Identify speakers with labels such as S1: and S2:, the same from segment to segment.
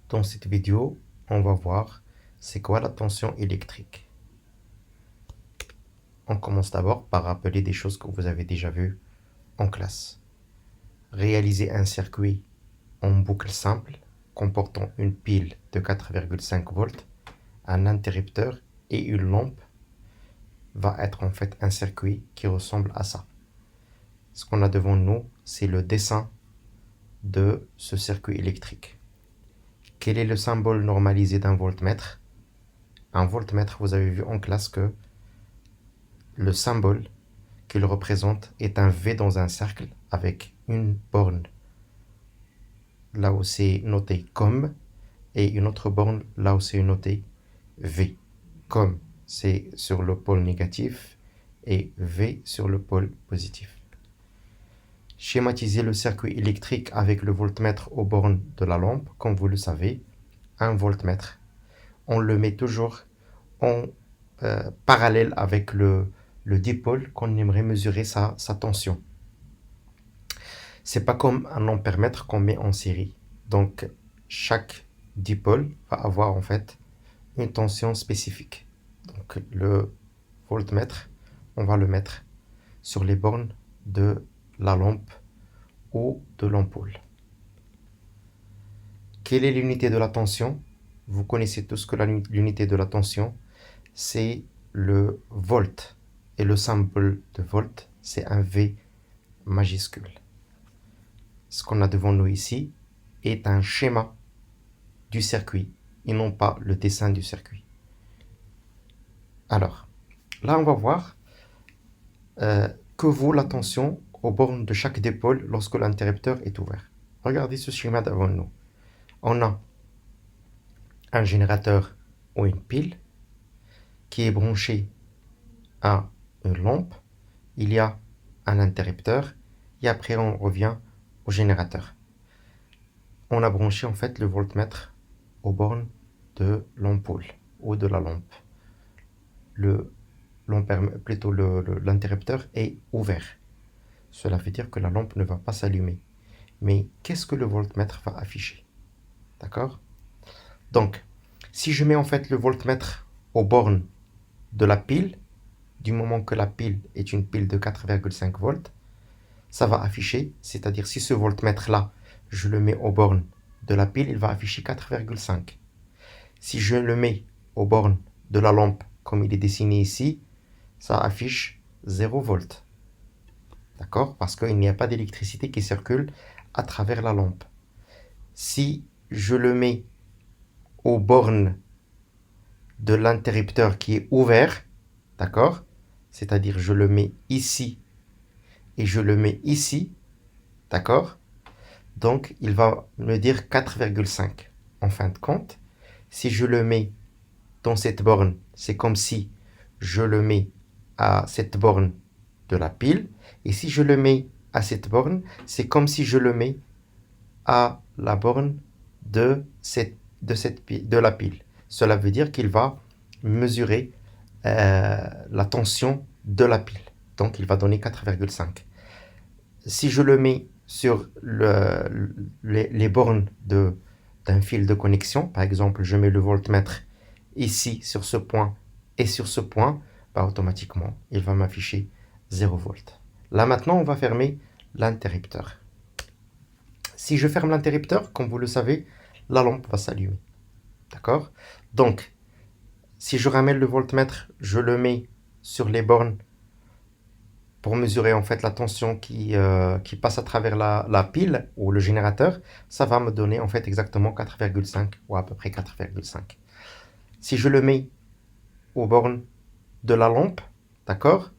S1: Dans cette vidéo, on va voir c'est quoi la tension électrique. On commence d'abord par rappeler des choses que vous avez déjà vues en classe. Réaliser un circuit en boucle simple comportant une pile de 4,5 volts, un interrupteur et une lampe va être en fait un circuit qui ressemble à ça. Ce qu'on a devant nous, c'est le dessin de ce circuit électrique. Quel est le symbole normalisé d'un voltmètre? Un voltmètre, vous avez vu en classe que le symbole qu'il représente est un V dans un cercle avec une borne là où c'est noté comme et une autre borne là où c'est noté V. Comme c'est sur le pôle négatif et V sur le pôle positif. Schématiser le circuit électrique avec le voltmètre aux bornes de la lampe, comme vous le savez, un voltmètre. On le met toujours en parallèle avec le dipôle qu'on aimerait mesurer sa tension. C'est pas comme un ampèremètre qu'on met en série. Donc, chaque dipôle va avoir en fait une tension spécifique. Donc, le voltmètre, on va le mettre sur les bornes de la lampe ou de l'ampoule. Quelle est l'unité de la tension? Vous connaissez tous que l'unité de la tension, c'est le volt. Et le symbole de volt, c'est un V majuscule. Ce qu'on a devant nous ici est un schéma du circuit et non pas le dessin du circuit. Alors, là on va voir que vaut la tension aux bornes de chaque dipôle lorsque l'interrupteur est ouvert. Regardez ce schéma devant nous. On a un générateur ou une pile qui est branché à une lampe. Il y a un interrupteur et après on revient au générateur. On a branché en fait le voltmètre aux bornes de l'ampoule ou de la lampe. L'interrupteur est ouvert. Cela veut dire que la lampe ne va pas s'allumer. Mais qu'est-ce que le voltmètre va afficher? D'accord? Donc, si je mets en fait le voltmètre aux bornes de la pile, du moment que la pile est une pile de 4,5 volts, ça va afficher, c'est-à-dire si ce voltmètre-là, je le mets aux bornes de la pile, il va afficher 4,5. Si je le mets aux bornes de la lampe, comme il est dessiné ici, ça affiche 0 volts. D'accord? Parce qu'il n'y a pas d'électricité qui circule à travers la lampe. Si je le mets aux bornes de l'interrupteur qui est ouvert, d'accord? C'est-à-dire je le mets ici et je le mets ici, d'accord? Donc il va me dire 4,5. En fin de compte, si je le mets dans cette borne, c'est comme si je le mets à cette borne de la pile. Et si je le mets à cette borne, c'est comme si je le mets à la borne de la pile. Cela veut dire qu'il va mesurer la tension de la pile. Donc il va donner 4,5. Si je le mets sur les bornes d'un fil de connexion, par exemple je mets le voltmètre ici sur ce point et sur ce point, bah, automatiquement il va m'afficher 0 volt. Là maintenant on va fermer l'interrupteur. Si je ferme l'interrupteur, comme vous le savez, la lampe va s'allumer. D'accord? Donc, si je ramène le voltmètre, je le mets sur les bornes pour mesurer en fait la tension qui passe à travers la pile ou le générateur, ça va me donner en fait exactement 4,5 ou à peu près 4,5. Si je le mets aux bornes de la lampe, d'accord,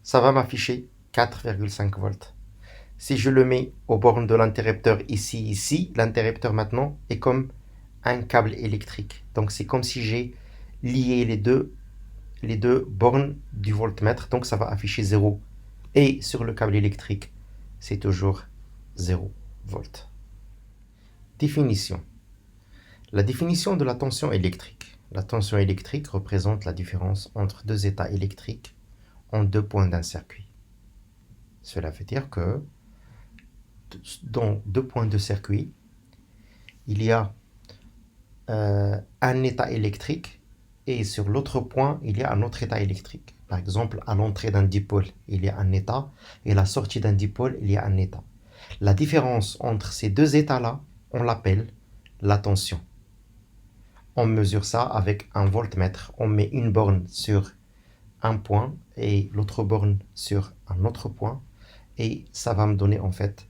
S1: ça va m'afficher 4,5 volts. Si je le mets aux bornes de l'interrupteur ici, l'interrupteur maintenant est comme un câble électrique. Donc c'est comme si j'ai lié les deux bornes du voltmètre, donc ça va afficher 0. Et sur le câble électrique, c'est toujours 0 volt. Définition. La définition de la tension électrique. La tension électrique représente la différence entre deux états électriques en deux points d'un circuit. Cela veut dire que dans deux points de circuit, il y a un état électrique et sur l'autre point, il y a un autre état électrique. Par exemple, à l'entrée d'un dipôle, il y a un état et à la sortie d'un dipôle, il y a un état. La différence entre ces deux états-là, on l'appelle la tension. On mesure ça avec un voltmètre. On met une borne sur un point et l'autre borne sur un autre point. Et ça va me donner en fait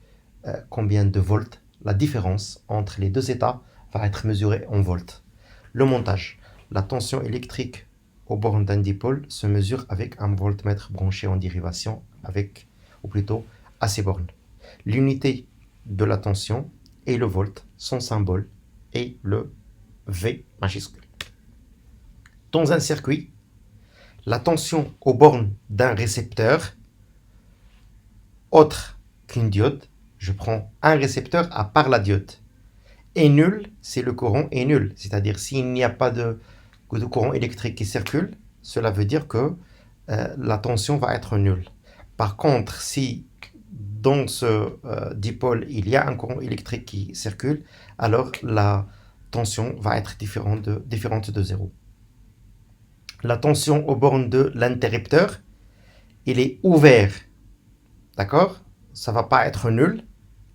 S1: combien de volts. La différence entre les deux états va être mesurée en volts. Le montage. La tension électrique aux bornes d'un dipôle se mesure avec un voltmètre branché en dérivation avec, ou plutôt, à ces bornes. L'unité de la tension et le volt, son symbole est le V majuscule. Dans un circuit, la tension aux bornes d'un récepteur autre qu'une diode, je prends un récepteur à part la diode, est nul si le courant est nul. C'est-à-dire s'il n'y a pas de courant électrique qui circule, cela veut dire que la tension va être nulle. Par contre, si dans ce dipôle, il y a un courant électrique qui circule, alors la tension va être différente de 0. La tension aux bornes de l'interrupteur, il est ouvert, d'accord? Ça ne va pas être nul,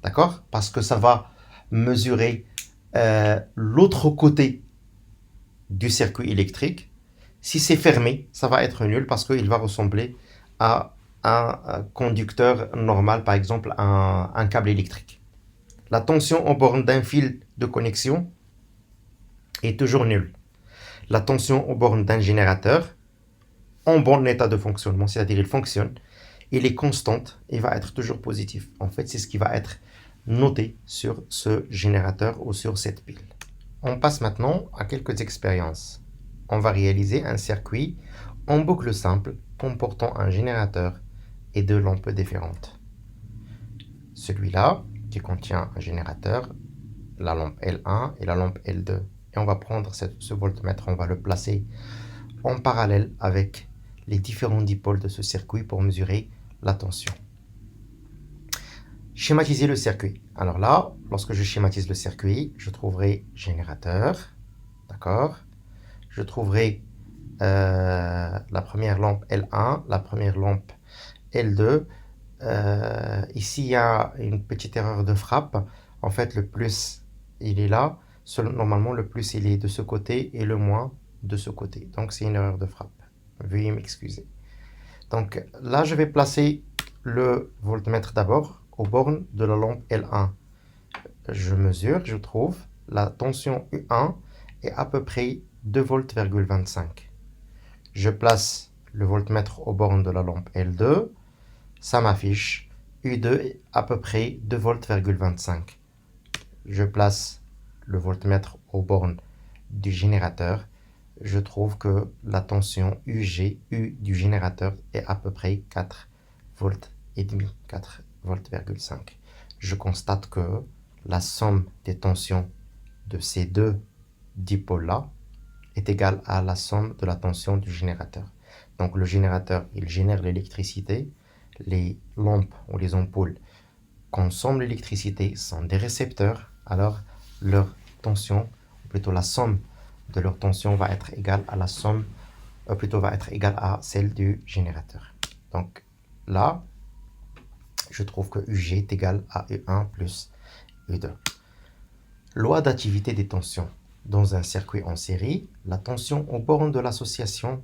S1: d'accord? Parce que ça va mesurer l'autre côté du circuit électrique. Si c'est fermé, ça va être nul parce qu'il va ressembler à un conducteur normal, par exemple un câble électrique. La tension en borne d'un fil de connexion est toujours nulle. La tension en borne d'un générateur, en bon état de fonctionnement, c'est-à-dire il fonctionne, il est constante et va être toujours positif. En fait, c'est ce qui va être noté sur ce générateur ou sur cette pile. On passe maintenant à quelques expériences. On va réaliser un circuit en boucle simple comportant un générateur et deux lampes différentes. Celui-là qui contient un générateur, la lampe L1 et la lampe L2. Et on va prendre ce voltmètre, on va le placer en parallèle avec les différents dipôles de ce circuit pour mesurer la tension. Schématiser le circuit. Alors là, lorsque je schématise le circuit, je trouverai générateur, d'accord? Je trouverai la première lampe L1, la première lampe L2. Ici, il y a une petite erreur de frappe. En fait, le plus, il est là. Normalement, le plus, il est de ce côté et le moins de ce côté. Donc, c'est une erreur de frappe. Veuillez m'excuser. Donc, là, je vais placer le voltmètre d'abord aux bornes de la lampe L1. Je mesure, je trouve, la tension U1 est à peu près 2,25 volts. Je place le voltmètre aux bornes de la lampe L2. Ça m'affiche U2 est à peu près 2,25 volts. Je place le voltmètre aux bornes du générateur. Je trouve que la tension UG, U du générateur, est à peu près 4 volts et demi, 4 volts,5 volts. Je constate que la somme des tensions de ces deux dipôles-là est égale à la somme de la tension du générateur. Donc le générateur, il génère l'électricité. Les lampes ou les ampoules consomment l'électricité, sont des récepteurs, alors leur tension, ou plutôt la somme de leur tension va être égale à la somme, plutôt va être égale à celle du générateur. Donc là, je trouve que UG est égal à U1 plus U2. Loi d'activité des tensions. Dans un circuit en série, la tension aux bornes de l'association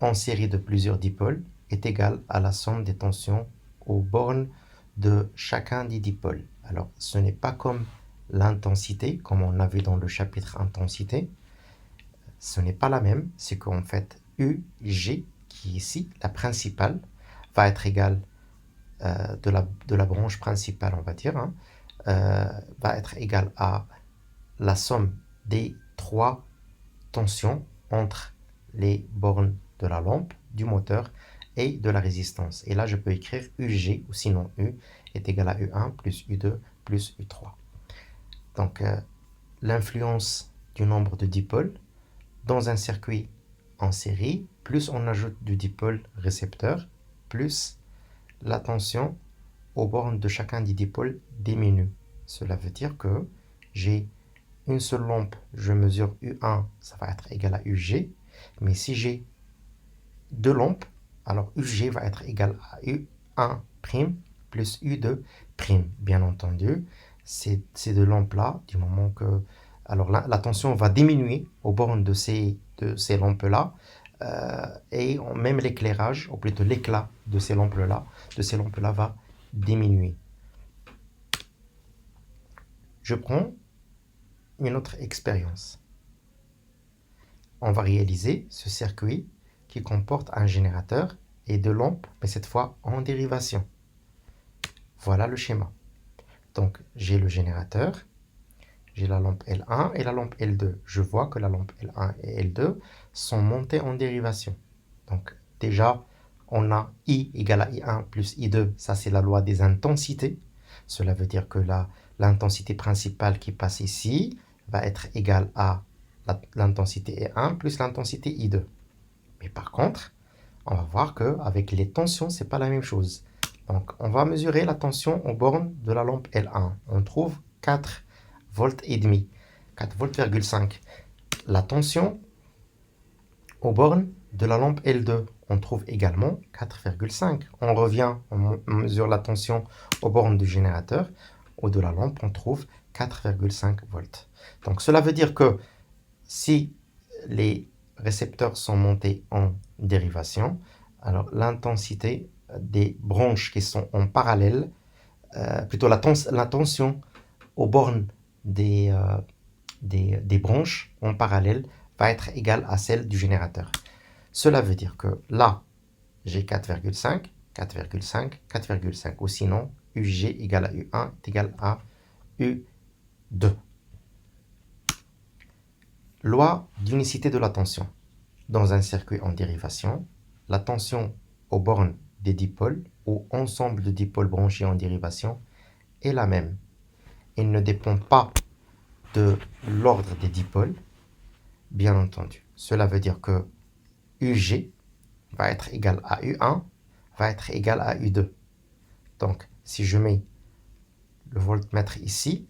S1: en série de plusieurs dipôles est égale à la somme des tensions aux bornes de chacun des dipôles. Alors, ce n'est pas comme l'intensité, comme on a vu dans le chapitre intensité. Ce n'est pas la même, c'est qu'en fait, UG, qui est ici, la principale, va être égale de la branche principale, on va dire, va être égale à la somme des trois tensions entre les bornes de la lampe, du moteur et de la résistance. Et là, je peux écrire UG, ou sinon U, est égal à U1 plus U2 plus U3. Donc, l'influence du nombre de dipôles dans un circuit en série, plus on ajoute du dipôle récepteur, plus la tension aux bornes de chacun des dipôles diminue. Cela veut dire que j'ai une seule lampe, je mesure U1, ça va être égal à UG. Mais si j'ai deux lampes, alors UG va être égal à U1' plus U2'. Bien entendu, ces deux lampes-là, du moment que... Alors la tension va diminuer aux bornes de ces lampes-là, et même l'éclairage, ou plutôt l'éclat de ces lampes-là va diminuer. Je prends une autre expérience. On va réaliser ce circuit qui comporte un générateur et deux lampes, mais cette fois en dérivation. Voilà le schéma. Donc, j'ai le générateur, j'ai la lampe L1 et la lampe L2. Je vois que la lampe L1 et L2 sont montées en dérivation. Donc, déjà, on a I égale à I1 plus I2. Ça, c'est la loi des intensités. Cela veut dire que l'intensité principale qui passe ici va être égale à l'intensité I1 plus l'intensité I2. Mais par contre, on va voir qu'avec les tensions, ce n'est pas la même chose. Donc, on va mesurer la tension aux bornes de la lampe L1. On trouve 4 volts et demi, 4 volts,5. La tension aux bornes de la lampe L2, on trouve également 4,5. On revient, on mesure la tension aux bornes du générateur ou de la lampe, on trouve 4,5 volts. Donc, cela veut dire que si les récepteurs sont montés en dérivation, alors l'intensité des branches qui sont en parallèle, plutôt la tension aux bornes des branches en parallèle va être égale à celle du générateur. Cela veut dire que là, j'ai 4,5, 4,5, 4,5, ou sinon UG égale à U1 est égal à U2. Loi d'unicité de la tension. Dans un circuit en dérivation, la tension aux bornes des dipôles ou ensemble de dipôles branchés en dérivation est la même. Elle ne dépend pas de l'ordre des dipôles, bien entendu. Cela veut dire que UG va être égal à U1, va être égal à U2. Donc, si je mets le voltmètre ici,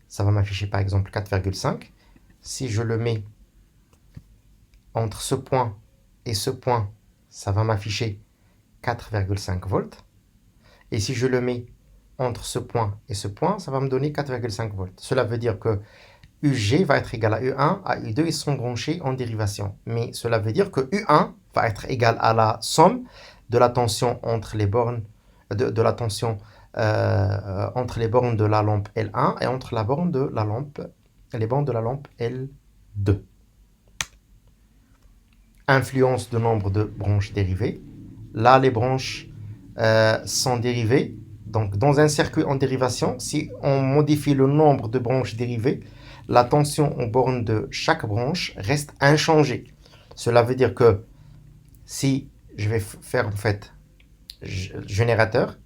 S1: ça va m'afficher par exemple 4,5. Si je le mets entre ce point et ce point, ça va m'afficher 4,5 volts. Et si je le mets entre ce point et ce point, ça va me donner 4,5 volts. Cela veut dire que UG va être égal à U1, à U2, ils sont branchés en dérivation. Mais cela veut dire que U1 va être égal à la somme de la tension entre les bornes, de la tension entre les bornes de la lampe L1 et entre la borne de la lampe, les bornes de la lampe L2. Influence de nombre de branches dérivées. Là, les branches sont dérivées. Donc, dans un circuit en dérivation, si on modifie le nombre de branches dérivées, la tension aux bornes de chaque branche reste inchangée. Cela veut dire que si je vais faire en fait générateur,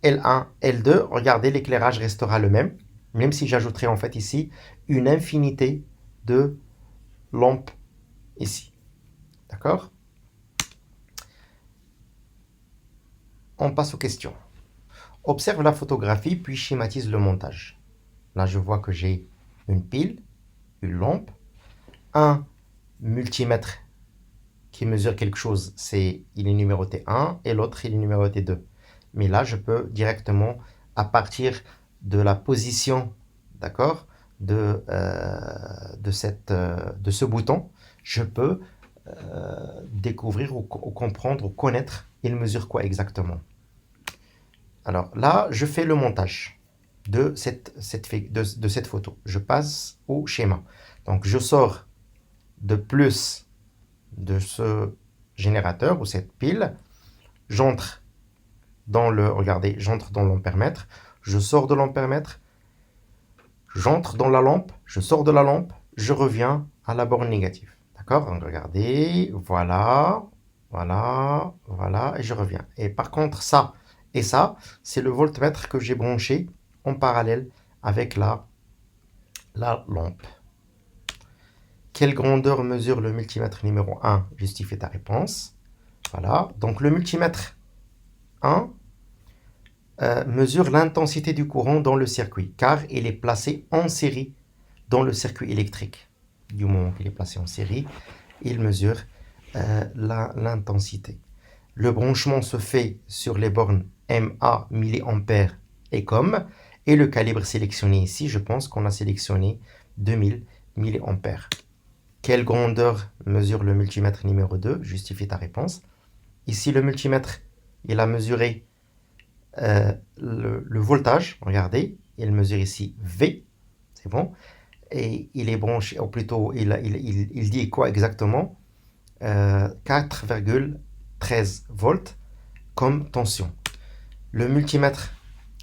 S1: L1, L2, regardez, l'éclairage restera le même, même si j'ajouterai en fait ici une infinité de lampes ici. D'accord? On passe aux questions. Observe la photographie, puis schématise le montage. Là, je vois que j'ai une pile, une lampe, un multimètre qui mesure quelque chose, il est numéroté 1, et l'autre, il est numéroté 2. Mais là, je peux directement, à partir de la position, d'accord, de ce bouton, je peux découvrir ou comprendre ou connaître il mesure quoi exactement. Alors là, je fais le montage de cette photo. Je passe au schéma. Donc, je sors de plus de ce générateur ou cette pile. J'entre dans j'entre dans l'ampèremètre. Je sors de l'ampèremètre. J'entre dans la lampe. Je sors de la lampe. Je reviens à la borne négative. D'accord? Donc, regardez. Voilà. Voilà. Voilà. Et je reviens. Et par contre, ça et ça, c'est le voltmètre que j'ai branché en parallèle avec la lampe. Quelle grandeur mesure le multimètre numéro 1? Justifie ta réponse. Voilà. Donc, le multimètre 1, mesure l'intensité du courant dans le circuit, car il est placé en série dans le circuit électrique. Du moment qu'il est placé en série, il mesure l'intensité. Le branchement se fait sur les bornes mA mA et comme, et le calibre sélectionné ici, je pense qu'on a sélectionné 2000 mA. Quelle grandeur mesure le multimètre numéro 2? Justifie ta réponse. Ici, le multimètre, il a mesuré le voltage. Regardez, il mesure ici V, c'est bon. Et il est branché, ou plutôt, il dit quoi exactement? 4,13 volts comme tension. Le multimètre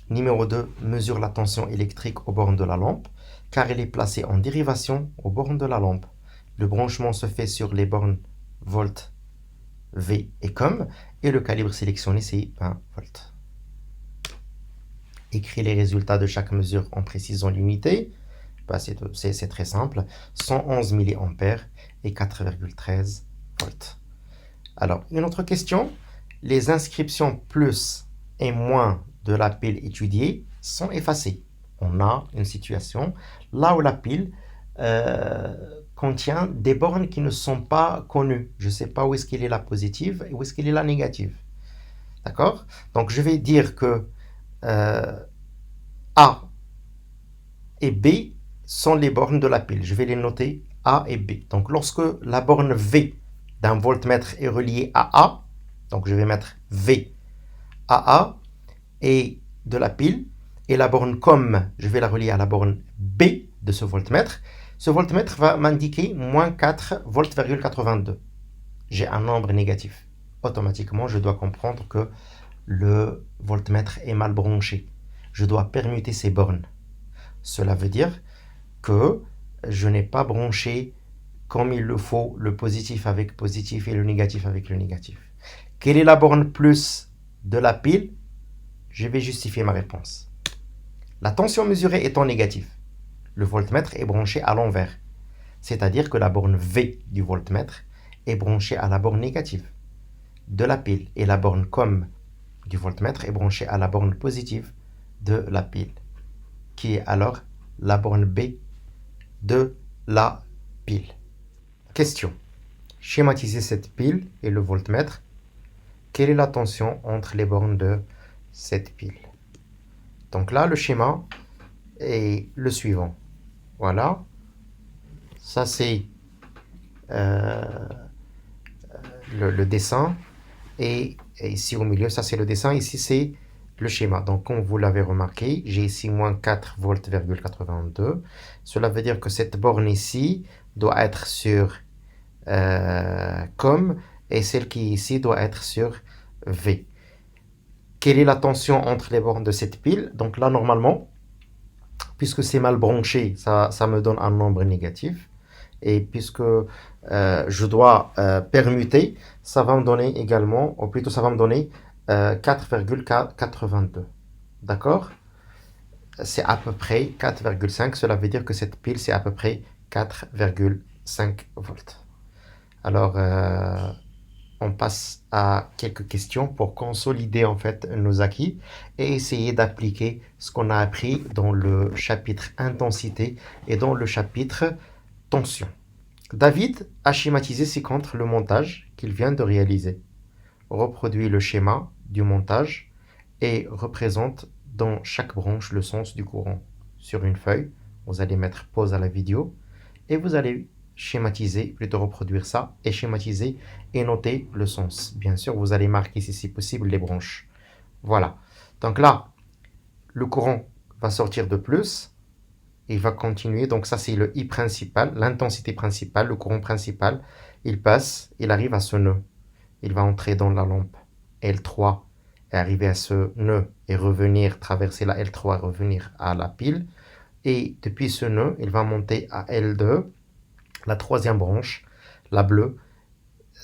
S1: numéro 2 mesure la tension électrique aux bornes de la lampe, car il est placé en dérivation aux bornes de la lampe. Le branchement se fait sur les bornes volts V et comme, et le calibre sélectionné c'est 20 volts. Écris les résultats de chaque mesure en précisant l'unité. Bah, c'est très simple, 111 mA et 4,13 volts. Alors, une autre question, les inscriptions plus et moins de la pile étudiée sont effacées. On a une situation là où la pile contient des bornes qui ne sont pas connues. Je ne sais pas où est-ce qu'il est la positive et où est-ce qu'il est la négative. D'accord? Donc, je vais dire que A et B sont les bornes de la pile. Je vais les noter A et B. Donc, lorsque la borne V d'un voltmètre est reliée à A, donc je vais mettre V à A et de la pile, et la borne COM, je vais la relier à la borne B de ce voltmètre. Ce voltmètre va m'indiquer moins 4 volts,82. J'ai un nombre négatif. Automatiquement, je dois comprendre que le voltmètre est mal branché. Je dois permuter ces bornes. Cela veut dire que je n'ai pas branché comme il le faut le positif avec positif et le négatif avec le négatif. Quelle est la borne plus de la pile? Je vais justifier ma réponse. La tension mesurée est en négatif. Le voltmètre est branché à l'envers. C'est-à-dire que la borne V du voltmètre est branchée à la borne négative de la pile. Et la borne COM du voltmètre est branchée à la borne positive de la pile, qui est alors la borne B de la pile. Question. Schématiser cette pile et le voltmètre. Quelle est la tension entre les bornes de cette pile? Donc là, le schéma est le suivant. Voilà. Ça, c'est le dessin. Et ici au milieu, ça, c'est le dessin. Ici, c'est le schéma. Donc, comme vous l'avez remarqué, j'ai ici moins 4 volts,82. Cela veut dire que cette borne ici doit être sur COM et celle qui est ici doit être sur V. Quelle est la tension entre les bornes de cette pile? Donc là, normalement, puisque c'est mal branché, ça me donne un nombre négatif. Et puisque je dois permuter, ça va me donner également, ou plutôt ça va me donner 4,82. D'accord? C'est à peu près 4,5. Cela veut dire que cette pile, c'est à peu près 4,5 volts. Alors, on passe à quelques questions pour consolider en fait nos acquis et essayer d'appliquer ce qu'on a appris dans le chapitre intensité et dans le chapitre tension. David a schématisé ci-contre le montage qu'il vient de réaliser. Reproduit le schéma du montage et représente dans chaque branche le sens du courant. Sur une feuille, vous allez mettre pause à la vidéo et vous allez schématiser, plutôt reproduire ça, et schématiser et noter le sens. Bien sûr, vous allez marquer si c'est possible les branches. Voilà. Donc là, le courant va sortir de plus, il va continuer. Donc ça, c'est le I principal, l'intensité principale, le courant principal. Il passe, il arrive à ce nœud. Il va entrer dans la lampe L3 et arriver à ce nœud et revenir, traverser la L3 et revenir à la pile. Et depuis ce nœud, il va monter à L2, la troisième branche, la bleue.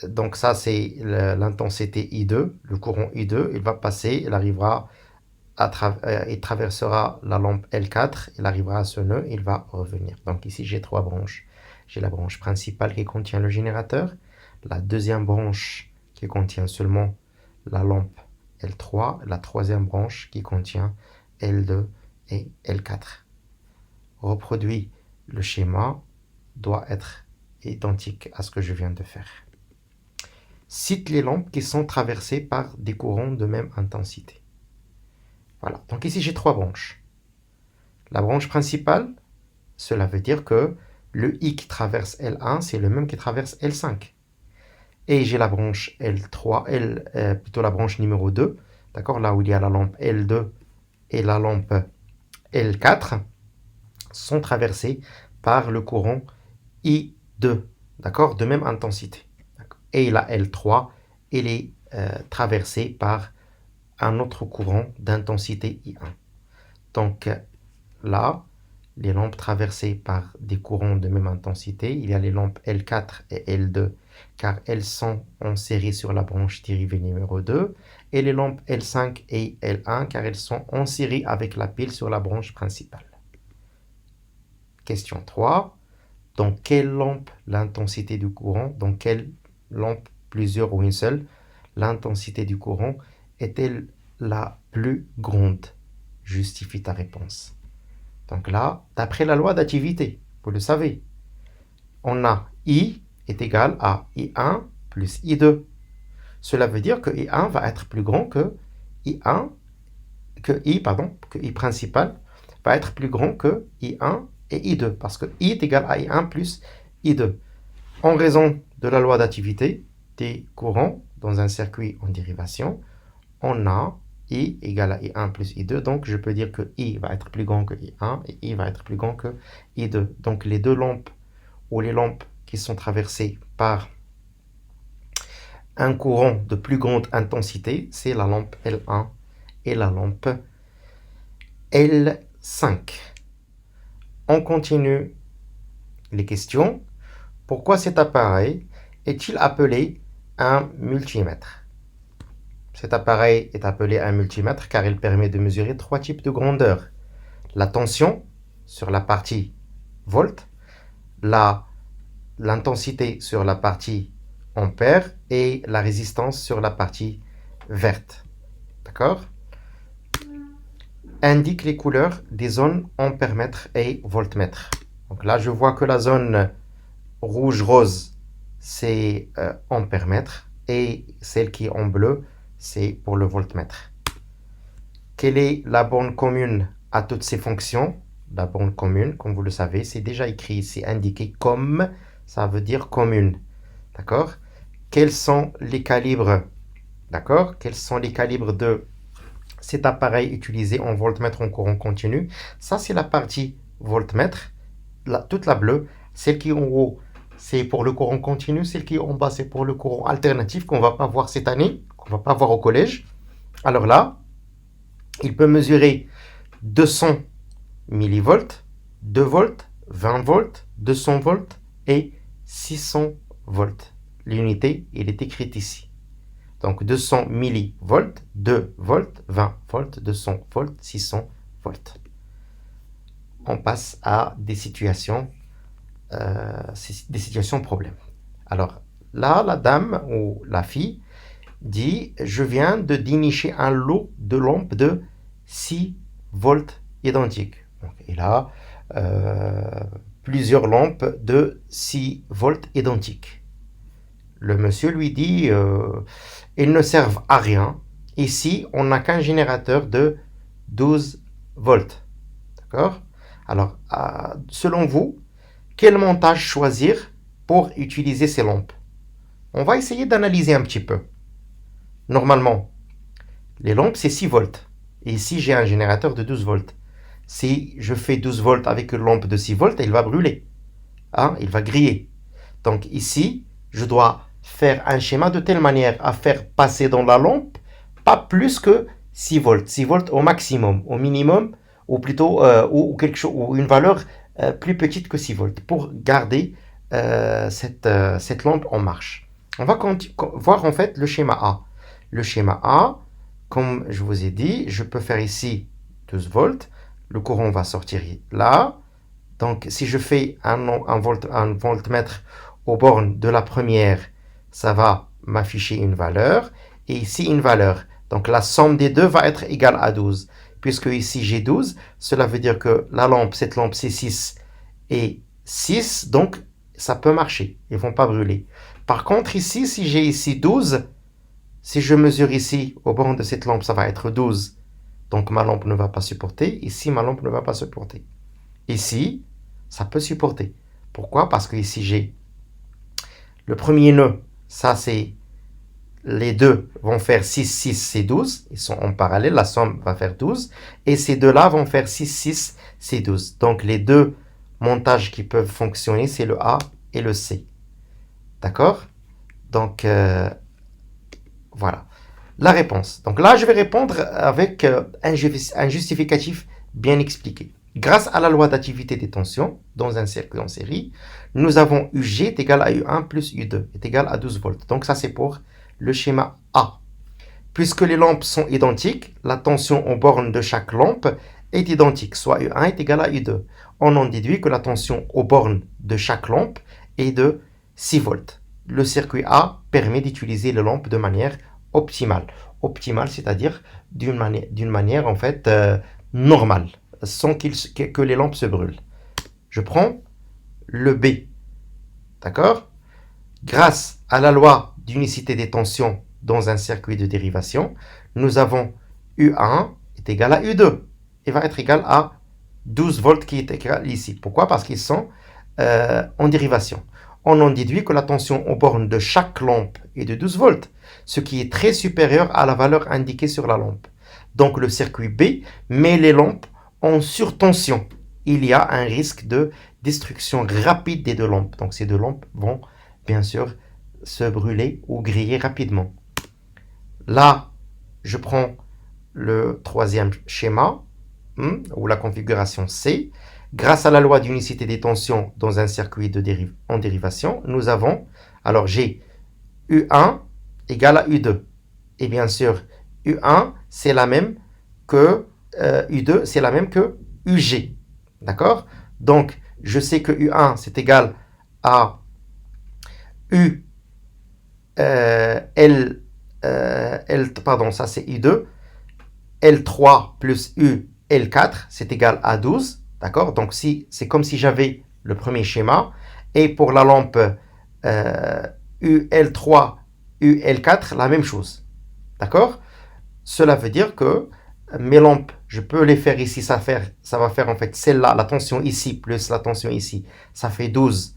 S1: Donc ça, c'est l'intensité I2, le courant I2. Il va passer, il arrivera il traversera la lampe L4, il arrivera à ce nœud, il va revenir. Donc ici, j'ai trois branches. J'ai la branche principale qui contient le générateur, la deuxième branche qui contient seulement la lampe L3, la troisième branche qui contient L2 et L4. Reproduit le schéma doit être identique à ce que je viens de faire. Cite les lampes qui sont traversées par des courants de même intensité. Voilà, donc ici j'ai 3 branches. La branche principale, cela veut dire que le I qui traverse L1, c'est le même qui traverse L5. Et j'ai la branche L3, plutôt la branche numéro 2, d'accord, là où il y a la lampe L2 et la lampe L4, sont traversées par le courant I2, d'accord, de même intensité. Et la L3, elle est traversée par un autre courant d'intensité I1. Donc là, les lampes traversées par des courants de même intensité, il y a les lampes L4 et L2, car elles sont en série sur la branche dérivée numéro 2, et les lampes L5 et L1, car elles sont en série avec la pile sur la branche principale. Question 3. Dans quelle lampe l'intensité du courant, dans quelle lampe, plusieurs ou une seule, l'intensité du courant est-elle la plus grande? Justifie ta réponse. Donc là, d'après la loi d'activité, vous le savez, on a I est égal à I1 plus I2. Cela veut dire que I1 va être plus grand que que I principal va être plus grand que I1 et I2, parce que I est égal à I1 plus I2. En raison de la loi d'activité des courants dans un circuit en dérivation, on a I égale à I1 plus I2, donc je peux dire que I va être plus grand que I1 et I va être plus grand que I2. Donc les deux lampes ou les lampes qui sont traversées par un courant de plus grande intensité, c'est la lampe L1 et la lampe L5. On continue les questions. Pourquoi cet appareil est-il appelé un multimètre? Cet appareil est appelé un multimètre car il permet de mesurer 3 types de grandeur. La tension sur la partie volt, l'intensité sur la partie ampère et la résistance sur la partie verte. D'accord? Indique les couleurs des zones ampèremètre et voltmètre. Donc là, je vois que la zone rouge-rose, c'est ampèremètre et celle qui est en bleu, c'est pour le voltmètre. Quelle est la borne commune à toutes ces fonctions? La borne commune, comme vous le savez, c'est déjà écrit ici, indiqué comme, ça veut dire commune. D'accord? Quels sont les calibres? D'accord? Quels sont les calibres de cet appareil utilisé en voltmètre en courant continu? Ça, c'est la partie voltmètre, toute la bleue. Celle qui est en haut, c'est pour le courant continu. Celle qui est en bas, c'est pour le courant alternatif qu'on ne va pas voir cette année, qu'on ne va pas voir au collège. Alors là, il peut mesurer 200 millivolts, 2 volts, 20 volts, 200 volts et 600 volts. L'unité, il est écrite ici. Donc 200 millivolts, 2 volts, 20 volts, 200 volts, 600 volts. On passe à des situations problèmes. Alors là, la dame ou la fille dit « Je viens de dénicher un lot de lampes de 6 volts identiques. » Donc, il a plusieurs lampes de 6 volts identiques. Le monsieur lui dit ils ne servent à rien. Ici, on n'a qu'un générateur de 12 volts. D'accord? Alors, selon vous, quel montage choisir pour utiliser ces lampes? On va essayer d'analyser un petit peu. Normalement, les lampes, c'est 6 volts. Et ici, j'ai un générateur de 12 volts. Si je fais 12 volts avec une lampe de 6 volts, il va brûler. Hein? Il va griller. Donc ici, je dois faire un schéma de telle manière à faire passer dans la lampe pas plus que 6 volts. 6 volts au maximum, au minimum, ou plutôt ou une valeur plus petite que 6 volts pour garder cette lampe en marche. On va voir en fait le schéma A. Le schéma A, comme je vous ai dit, je peux faire ici 12 volts. Le courant va sortir là. Donc, si je fais un voltmètre aux bornes de la première, ça va m'afficher une valeur. Et ici, une valeur. Donc la somme des deux va être égale à 12. Puisque ici j'ai 12, cela veut dire que la lampe, cette lampe c'est 6 et 6, donc ça peut marcher, ils ne vont pas brûler. Par contre ici, si j'ai ici 12, si je mesure ici au borne de cette lampe, ça va être 12. Donc ma lampe ne va pas supporter, ici ma lampe ne va pas supporter. Ici, ça peut supporter. Pourquoi? Parce que ici j'ai le premier nœud, ça c'est les deux vont faire 6, 6, c'est 12. Ils sont en parallèle, la somme va faire 12. Et ces deux-là vont faire 6, 6, c'est 12. Donc les deux montages qui peuvent fonctionner, c'est le A et le C. D'accord? Donc voilà la réponse. Donc là, je vais répondre avec un justificatif bien expliqué. Grâce à la loi d'activité des tensions, dans un circuit en série, nous avons UG est égal à U1 plus U2 est égal à 12 volts. Donc ça, c'est pour le schéma A. Puisque les lampes sont identiques, la tension aux bornes de chaque lampe est identique, soit U1 est égal à U2. On en déduit que la tension aux bornes de chaque lampe est de 6 volts. Le circuit A permet d'utiliser les lampes de manière optimale. Optimale, c'est-à-dire d'une manière en fait normale, sans que les lampes se brûlent. Je prends le B. D'accord? Grâce à la loi d'unicité des tensions dans un circuit de dérivation, nous avons U1 est égal à U2 et va être égal à 12 volts qui est égal ici. Pourquoi? Parce qu'ils sont en dérivation. On en déduit que la tension aux bornes de chaque lampe est de 12 volts, ce qui est très supérieur à la valeur indiquée sur la lampe. Donc le circuit B met les lampes en surtension. Il y a un risque de destruction rapide des deux lampes. Donc ces deux lampes vont bien sûr se brûler ou griller rapidement. Là, je prends le troisième schéma, ou la configuration C. Grâce à la loi d'unicité des tensions dans un circuit en dérivation, nous avons, alors j'ai U1 égale à U2. Et bien sûr, U1, c'est la même que U2, c'est la même que UG. D'accord? Donc, je sais que U1, c'est égal à U, pardon, ça c'est U2, L3 plus U, L4, c'est égal à 12. D'accord? Donc, c'est comme si j'avais le premier schéma. Et pour la lampe UL3, UL4, la même chose. D'accord? Cela veut dire que mes lampes, je peux les faire ici. Ça va faire en fait celle-là, la tension ici, plus la tension ici. Ça fait 12.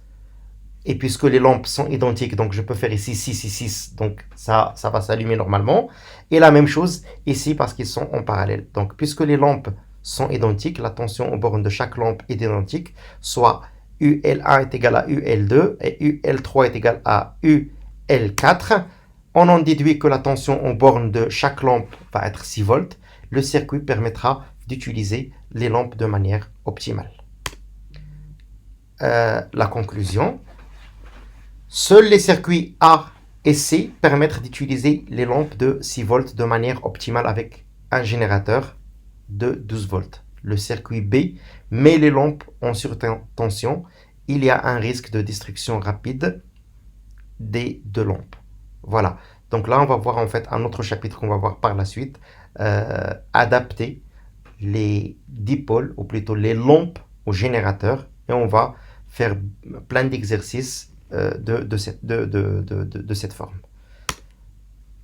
S1: Et puisque les lampes sont identiques, donc je peux faire ici 6 et 6. Donc ça va s'allumer normalement. Et la même chose ici parce qu'ils sont en parallèle. Donc puisque les lampes sont identiques, la tension aux bornes de chaque lampe est identique, soit UL1 est égal à UL2 et UL3 est égal à UL4. On en déduit que la tension aux bornes de chaque lampe va être 6 volts. Le circuit permettra d'utiliser les lampes de manière optimale. La conclusion, seuls les circuits A et C permettent d'utiliser les lampes de 6 volts de manière optimale avec un générateur de 12 volts. Le circuit B met les lampes en surtension. Il y a un risque de destruction rapide des deux lampes. Voilà. Donc là, on va voir en fait un autre chapitre qu'on va voir par la suite. Adapter les dipôles, ou plutôt les lampes au générateur. Et on va faire plein d'exercices de cette forme.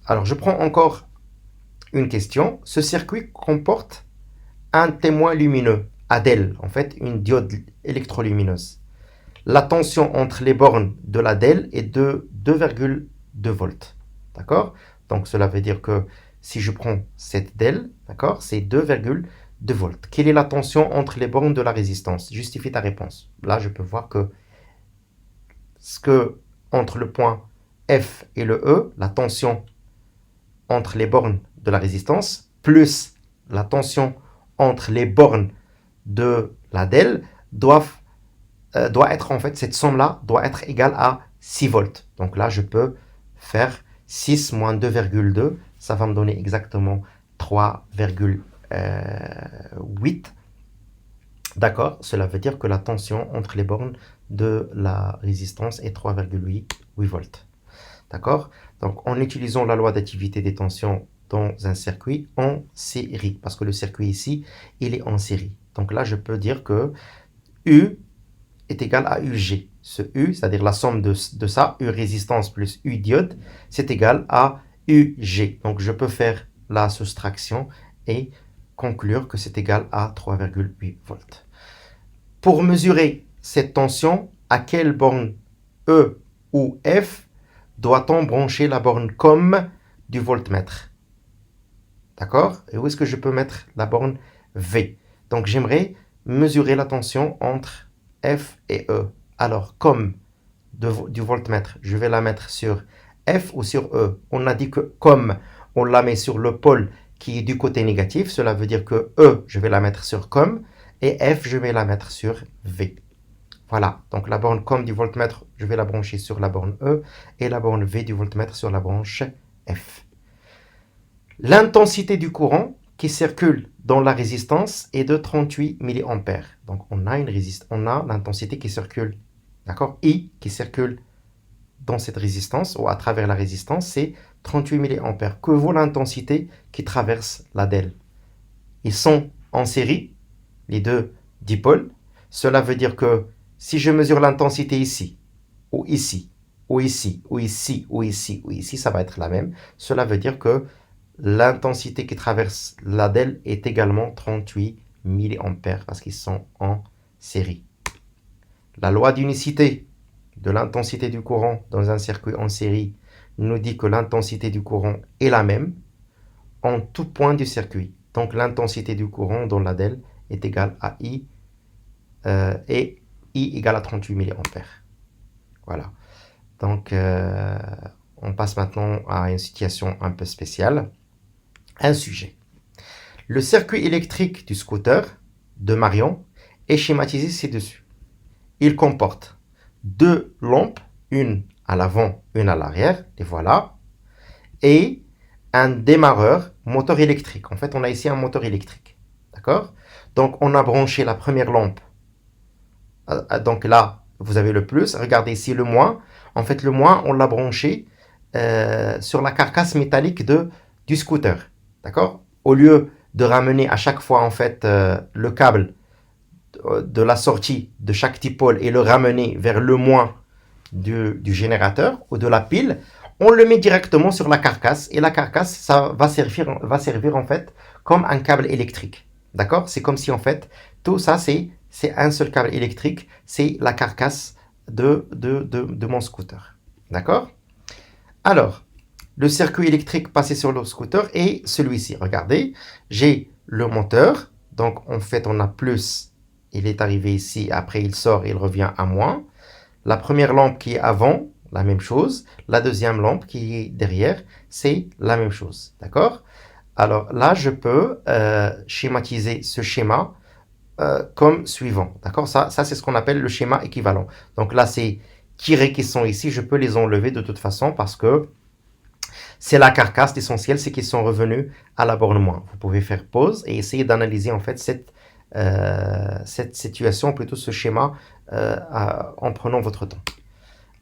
S1: Alors, je prends encore une question. Ce circuit comporte un témoin lumineux, ADEL, en fait, une diode électrolumineuse. La tension entre les bornes de la DEL est de 2,2 volts. D'accord? Donc, cela veut dire que si je prends cette DEL, d'accord, c'est 2,2 volts. Quelle est la tension entre les bornes de la résistance? Justifie ta réponse. Là, je peux voir que entre le point F et le E, la tension entre les bornes de la résistance, plus la tension entre les bornes de la DEL, doit être en fait, cette somme-là doit être égale à 6 volts. Donc là, je peux faire 6 moins 2,2, ça va me donner exactement 3,8. D'accord? Cela veut dire que la tension entre les bornes de la résistance est 3,8 volts. D'accord? Donc, en utilisant la loi d'activité des tensions dans un circuit en série. Parce que le circuit ici, il est en série. Donc là, je peux dire que U est égal à UG. Ce U, c'est-à-dire la somme de ça, U résistance plus U diode, c'est égal à UG. Donc je peux faire la soustraction et conclure que c'est égal à 3,8 volts. Pour mesurer cette tension, à quelle borne E ou F doit-on brancher la borne COM du voltmètre? D'accord? Et où est-ce que je peux mettre la borne V? Donc j'aimerais mesurer la tension entre F et E. Alors, COM du voltmètre, je vais la mettre sur F ou sur E. On a dit que COM, on la met sur le pôle qui est du côté négatif. Cela veut dire que E, je vais la mettre sur COM et F, je vais la mettre sur V. Voilà, donc la borne COM du voltmètre, je vais la brancher sur la borne E et la borne V du voltmètre sur la branche F. L'intensité du courant qui circule dans la résistance est de 38 mA. Donc on a l'intensité qui circule, d'accord, I qui circule dans cette résistance ou à travers la résistance, c'est 38 mA. Que vaut l'intensité qui traverse la DEL? Ils sont en série, les deux dipôles. Cela veut dire que si je mesure l'intensité ici, ou ici, ou ici, ou ici, ou ici, ou ici, ça va être la même. Cela veut dire que l'intensité qui traverse la DEL est également 38 mA parce qu'ils sont en série. La loi d'unicité de l'intensité du courant dans un circuit en série nous dit que l'intensité du courant est la même en tout point du circuit. Donc l'intensité du courant dans la DEL est égale à I et I égale à 38 mA. Voilà. Donc on passe maintenant à une situation un peu spéciale. Un sujet. Le circuit électrique du scooter de Marion est schématisé ci-dessus. Il comporte deux lampes, une à l'avant, une à l'arrière, les voilà, et un démarreur moteur électrique. En fait, on a ici un moteur électrique. D'accord? Donc, on a branché la première lampe. Donc là, vous avez le plus. Regardez ici le moins. En fait, le moins, on l'a branché sur la carcasse métallique du scooter. D'accord? Au lieu de ramener à chaque fois, en fait, le câble de la sortie de chaque dipôle et le ramener vers le moins du générateur ou de la pile, on le met directement sur la carcasse et la carcasse, ça va servir en fait comme un câble électrique. D'accord? C'est comme si en fait, tout ça c'est un seul câble électrique, c'est la carcasse de mon scooter. D'accord? Alors, le circuit électrique passé sur le scooter est celui-ci. Regardez, j'ai le moteur, donc en fait on a plus, il est arrivé ici, après il sort, il revient à moins. La première lampe qui est avant, la même chose. La deuxième lampe qui est derrière, c'est la même chose. D'accord? Alors là, je peux schématiser ce schéma comme suivant. D'accord? Ça c'est ce qu'on appelle le schéma équivalent. Donc là, ces tirés qui sont ici, je peux les enlever de toute façon parce que c'est la carcasse. L'essentiel, c'est qu'ils sont revenus à la borne moins. Vous pouvez faire pause et essayer d'analyser en fait cette situation, plutôt ce schéma, en prenant votre temps.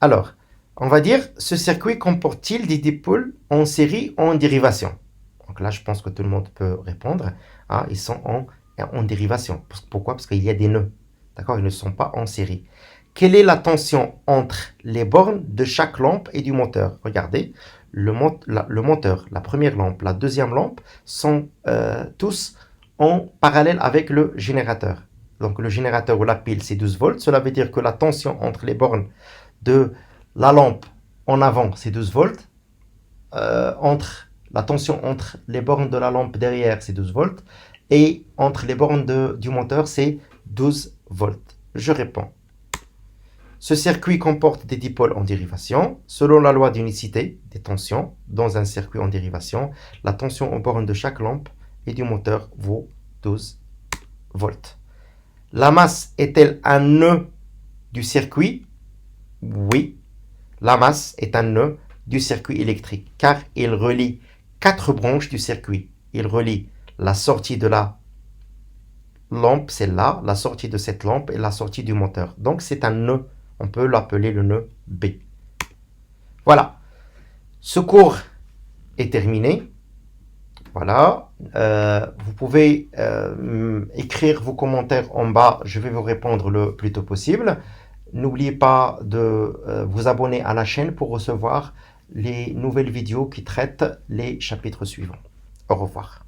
S1: Alors, on va dire, ce circuit comporte-t-il des dipôles en série ou en dérivation? Donc là, je pense que tout le monde peut répondre. Ah, ils sont en dérivation. Pourquoi? Parce qu'il y a des nœuds. D'accord? Ils ne sont pas en série. Quelle est la tension entre les bornes de chaque lampe et du moteur? Regardez, le moteur, la première lampe, la deuxième lampe sont tous en parallèle avec le générateur. Donc le générateur ou la pile, c'est 12 volts. Cela veut dire que la tension entre les bornes de la lampe en avant, c'est 12 volts. La tension entre les bornes de la lampe derrière, c'est 12 volts. Et entre les bornes du moteur, c'est 12 volts. Je réponds. Ce circuit comporte des dipôles en dérivation. Selon la loi d'unicité des tensions, dans un circuit en dérivation, la tension aux bornes de chaque lampe et du moteur vaut 12 volts. La masse est-elle un nœud du circuit? Oui, la masse est un nœud du circuit électrique, car il relie 4 branches du circuit. Il relie la sortie de la lampe, celle-là, la sortie de cette lampe et la sortie du moteur. Donc c'est un nœud, on peut l'appeler le nœud B. Voilà, ce cours est terminé. Voilà. Vous pouvez écrire vos commentaires en bas. Je vais vous répondre le plus tôt possible. N'oubliez pas de vous abonner à la chaîne pour recevoir les nouvelles vidéos qui traitent les chapitres suivants. Au revoir.